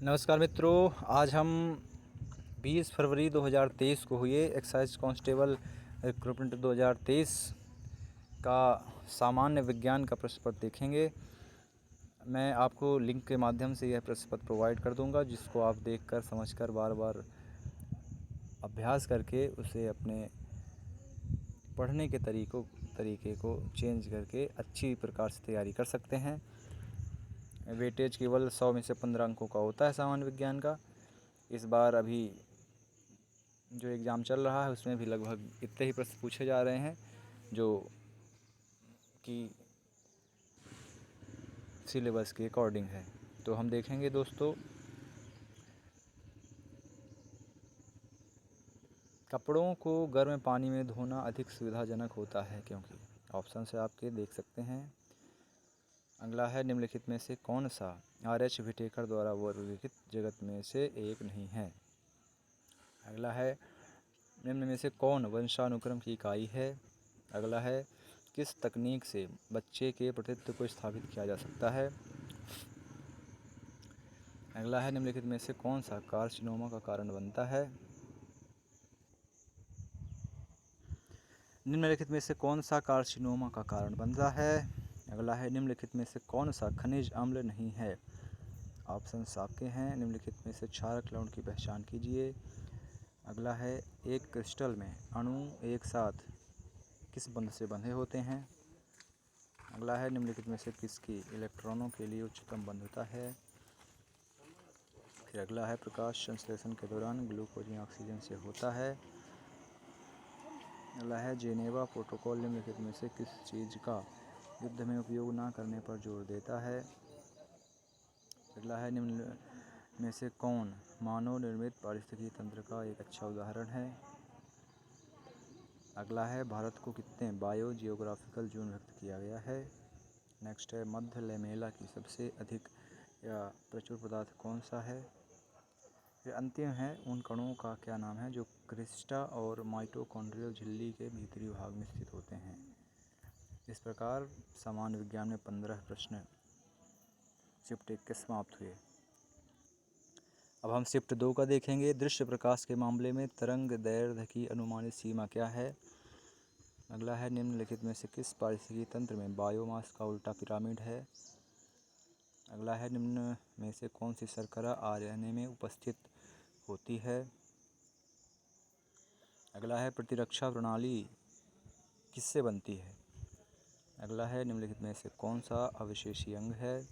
नमस्कार मित्रों, आज हम 20 फरवरी 2023 को हुए एक्साइज कांस्टेबल रिक्रूटमेंट 2023 का सामान्य विज्ञान का प्रश्न पत्र देखेंगे। मैं आपको लिंक के माध्यम से यह प्रश्न पत्र प्रोवाइड कर दूंगा, जिसको आप देखकर समझकर बार बार अभ्यास करके उसे अपने पढ़ने के तरीके को चेंज करके अच्छी प्रकार से तैयारी कर सकते हैं। वेटेज केवल 100 में से 15 अंकों का होता है सामान्य विज्ञान का। इस बार अभी जो एग्ज़ाम चल रहा है उसमें भी लगभग इतने ही प्रश्न पूछे जा रहे हैं जो कि सिलेबस के अकॉर्डिंग है। तो हम देखेंगे दोस्तों, कपड़ों को गर्म पानी में धोना अधिक सुविधाजनक होता है क्योंकि ऑप्शन से आपके देख सकते हैं। अगला है, निम्नलिखित में से कौन सा आर.एच. व्हिटेकर द्वारा वर्गीकृत जगत में से एक नहीं है। अगला है, निम्न में से कौन वंशानुक्रम की इकाई है। अगला है, किस तकनीक से बच्चे के प्रतित्व को स्थापित किया जा सकता है। अगला है, निम्नलिखित में से कौन सा कार्सिनोमा का कारण बनता है। निम्नलिखित में से कौन सा कार्सिनोमा का कारण बनता है। अगला है, निम्नलिखित में से कौन सा खनिज अम्ल नहीं है। ऑप्शन आपके हैं। निम्नलिखित में से क्षारक लवण की पहचान कीजिए। अगला है, एक क्रिस्टल में अणु एक साथ किस बंध से बंधे होते हैं। अगला है, निम्नलिखित में से किसकी इलेक्ट्रॉनों के लिए उच्चतम बंधुता है। फिर अगला है, प्रकाश संश्लेषण के दौरान ग्लूकोज या ऑक्सीजन से होता है। अगला है, जेनेवा प्रोटोकॉल निम्नलिखित में से किस चीज़ का युद्ध में उपयोग न करने पर जोर देता है। अगला है, निम्न में से कौन मानव निर्मित पारिस्थितिकी तंत्र का एक अच्छा उदाहरण है। अगला है, भारत को कितने बायो जियोग्राफिकल जोन व्यक्त किया गया है। नेक्स्ट है, मध्य लेमेला की सबसे अधिक या प्रचुर पदार्थ कौन सा है। फिर अंतिम है, उन कणों का क्या नाम है जो क्रिस्टा और माइटोकॉन्ड्रियल झिल्ली के भीतरी भाग में स्थित होते हैं। इस प्रकार सामान्य विज्ञान में 15 प्रश्न शिफ्ट 1 के समाप्त हुए। अब हम शिफ्ट 2 का देखेंगे। दृश्य प्रकाश के मामले में तरंग दैर्ध्य की अनुमानित सीमा क्या है। अगला है, निम्नलिखित में से किस पारिस्थितिकी तंत्र में बायोमास का उल्टा पिरामिड है। अगला है, निम्न में से कौन सी शर्करा आरएनए में उपस्थित होती है। अगला है, प्रतिरक्षा प्रणाली किससे बनती है। अगला है, निम्नलिखित में से कौन सा अविशेषी अंग है।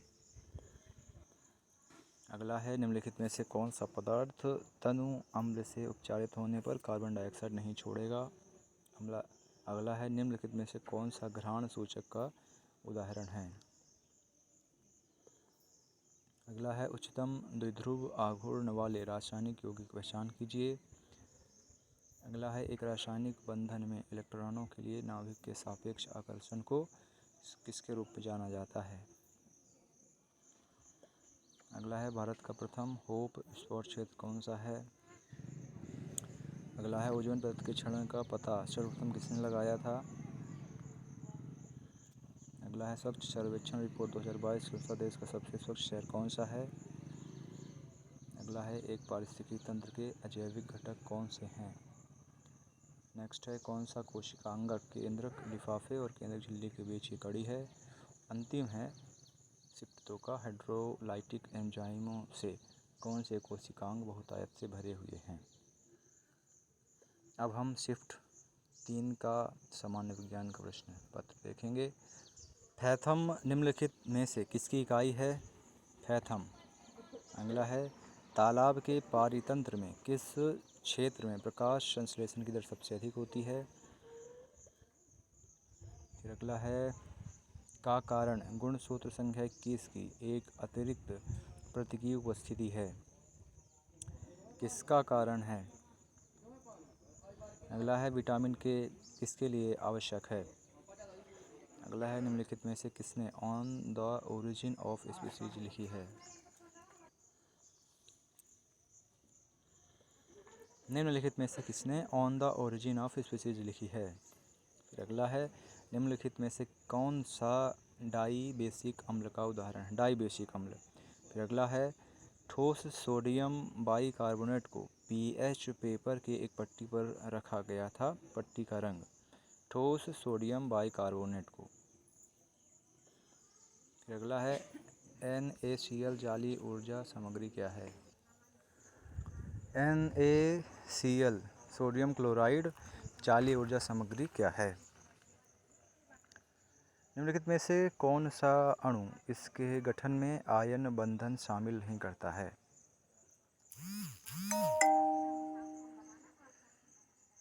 अगला है, निम्नलिखित में से कौन सा पदार्थ तनु अम्ल से उपचारित होने पर कार्बन डाइऑक्साइड नहीं छोड़ेगा। अगला है, निम्नलिखित में से कौन सा घ्राण सूचक का उदाहरण है। अगला है, उच्चतम द्विध्रुव आघूर्ण वाले रासायनिक यौगिक की पहचान कीजिए। अगला है, एक रासायनिक बंधन में इलेक्ट्रॉनों के लिए नाभिक के सापेक्ष आकर्षण को किसके रूप में जाना जाता है। अगला है, भारत का प्रथम होप स्पॉट क्षेत्र कौन सा है। अगला है, ओजोन परत के क्षरण का पता सर्वप्रथम किसने लगाया था। अगला है, स्वच्छ सर्वेक्षण रिपोर्ट 2022 के अनुसार देश का सबसे स्वच्छ शहर कौन सा है। अगला है, एक पारिस्थितिकी तंत्र के अजैविक घटक कौन से हैं। नेक्स्ट है, कौन सा कोशिकांगक केंद्रक लिफाफे और केंद्रक झिल्ली के बीच की कड़ी है। अंतिम है, शिफ्ट 2 का, हाइड्रोलाइटिक एंजाइमों से कौन से कोशिकांग बहुतायत से भरे हुए हैं। अब हम शिफ्ट 3 का सामान्य विज्ञान का प्रश्न पत्र देखेंगे। फैथम निम्नलिखित में से किसकी इकाई है। फैथम। अगला है, तालाब के पारितंत्र में किस क्षेत्र में प्रकाश संश्लेषण की दर सबसे अधिक होती है। फिर अगला है, का कारण गुणसूत्र संख्या 21 की एक अतिरिक्त प्रतीक की उपस्थिति है। किसका कारण है। अगला है, विटामिन के किसके लिए आवश्यक है। अगला है, निम्नलिखित में से किसने on the origin of species लिखी है। निम्नलिखित में से किसने on the origin of species लिखी है। फिर अगला है, निम्नलिखित में से कौन सा डाई बेसिक अम्ल का उदाहरण है। डाई बेसिक अम्ल। फिर अगला है, ठोस सोडियम बाइकार्बोनेट को पीएच पेपर के एक पट्टी पर रखा गया था। पट्टी का रंग। ठोस सोडियम बाइकार्बोनेट को। फिर अगला है NaCl जाली ऊर्जा सामग्री क्या है? NaCl सोडियम क्लोराइड जाली ऊर्जा सामग्री क्या है? निम्नलिखित में से कौन सा अणु इसके गठन में आयन बंधन शामिल नहीं करता है?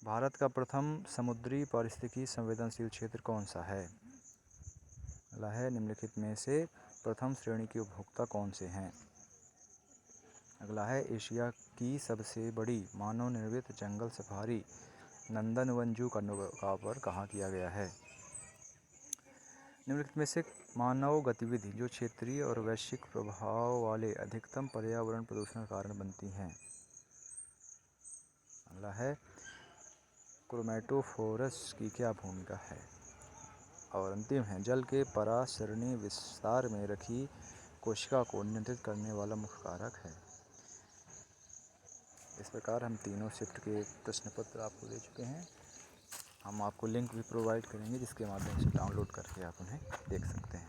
भारत का प्रथम समुद्री पारिस्थितिकी संवेदनशील क्षेत्र कौन सा है? अगला है निम्नलिखित में से प्रथम श्रेणी के उपभोक्ता कौन से हैं? अगला है एशिया की सबसे बड़ी मानव निर्मित जंगल सफारी नंदनवन जू पर कहाँ किया गया है? निम्नलिखित में से मानव गतिविधि जो क्षेत्रीय और वैश्विक प्रभाव वाले अधिकतम पर्यावरण प्रदूषण का कारण बनती हैं? अगला है क्रोमैटोफोरस की क्या भूमिका है? और अंतिम है जल के परासरणी विस्तार में रखी कोशिका को नियंत्रित करने वाला मुख्य कारक है। इस प्रकार हम तीनों शिफ्ट के प्रश्न पत्र आपको दे चुके हैं। हम आपको लिंक भी प्रोवाइड करेंगे जिसके माध्यम से डाउनलोड करके आप उन्हें देख सकते हैं।